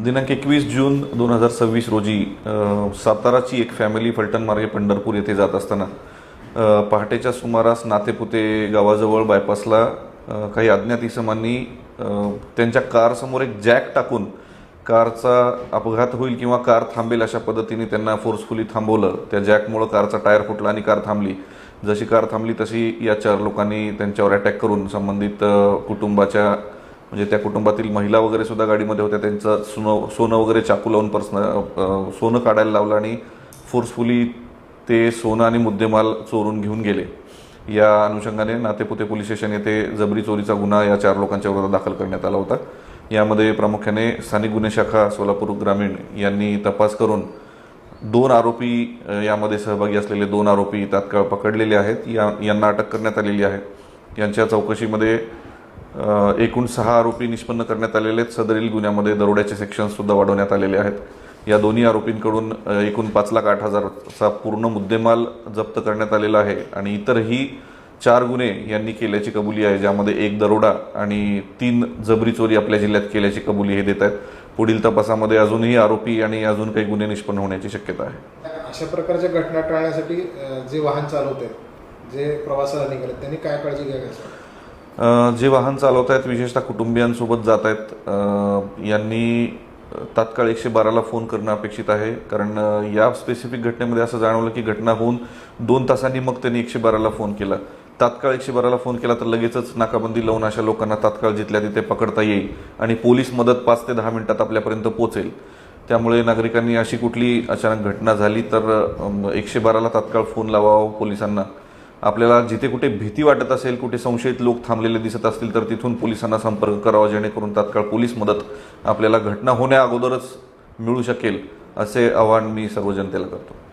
दिनांक 21 जून 2026 रोजी साताराची एक फॅमिली फलटण मार्गे पंढरपूर येथे जात असताना पहाटेच्या सुमारास नातेपुते गावाजवळ बायपासला काही अज्ञात इसमांनी त्यांच्या कारसमोर एक जॅक टाकून कारचा अपघात होईल किंवा कार थांबेल अशा पद्धतीने त्यांना फोर्सफुली थांबवलं। त्या जॅकमुळे कारचा टायर फुटला आणि कार थांबली। जशी कार थांबली तशी या 4 लोकांनी त्यांच्यावर अटॅक करून संबंधित कुटुंबाच्या म्हणजे त्या कुटुंबातील महिला वगैरे सुद्धा गाडीमध्ये होत्या, त्यांचं सोनं वगैरे चाकू लावून सोनं काढायला लावलं आणि फोर्सफुली ते सोनं आणि मुद्देमाल चोरून घेऊन गेले। या अनुषंगाने नातेपुते पोलीस स्टेशन येथे जबरी चोरीचा गुन्हा या 4 लोकांच्या विरोधात दाखल करण्यात आला होता। यामध्ये प्रामुख्याने स्थानिक गुन्हे शाखा सोलापूर ग्रामीण यांनी तपास करून 2 आरोपी यामध्ये सहभागी असलेले 2 आरोपी तात्काळ पकडलेले आहेत। यांना अटक करण्यात आलेली आहे। यांच्या चौकशीमध्ये एकूण 6 आरोपी निष्पन्न करण्यात आलेले आहेत। सदरील गुन्ह्यामध्ये दरोड्याचे सेक्शन्स सुद्धा वाढवण्यात आलेले आहेत। या दोन्ही आरोपींकडून एकूण 5,08,000चा पूर्ण मुद्देमाल जप्त करण्यात आलेला आहे आणि इतरही 4 गुन्हे यांनी केल्याची कबुली आहे, ज्यामध्ये 1 दरोडा आणि 3 जबरी चोरी आपल्या जिल्ह्यात केल्याची कबुली हे देत आहेत। पुढील तपासामध्ये अजूनही आरोपी आणि अजून काही गुन्हे निष्पन्न होण्याची शक्यता आहे। अशा प्रकारच्या घटना टाळण्यासाठी जे वाहन चालवत आहेत, जे प्रवासाला निघाले, त्यांनी काय काळजी घ्यावी? जे वाहन चालवत आहेत विशेषतः कुटुंबियांसोबत जात आहेत यांनी तात्काळ 112ला फोन करणं अपेक्षित आहे, कारण या स्पेसिफिक घटनेमध्ये असं जाणवलं की घटना होऊन 2 तासांनी मग त्यांनी 112ला फोन केला। तात्काळ 112ला फोन केला तर लगेचच नाकाबंदी लावून अशा लोकांना तात्काळ जिथल्या तिथे पकडता येईल आणि पोलीस मदत 5 ते 10 मिनिटात आपल्यापर्यंत पोहोचेल। त्यामुळे नागरिकांनी अशी कुठली अचानक घटना झाली तर 112ला तात्काळ फोन लावावा पोलिसांना। आपल्याला जिथे कुठे भीती वाटत असेल, कुठे संशयित लोक थांबलेले दिसत असतील तर तिथून पोलिसांना संपर्क करावा, जेणेकरून तात्काळ पोलीस मदत आपल्याला घटना होण्या अगोदरच मिळू शकेल, असे आवाहन मी सर्व जनतेला करतो।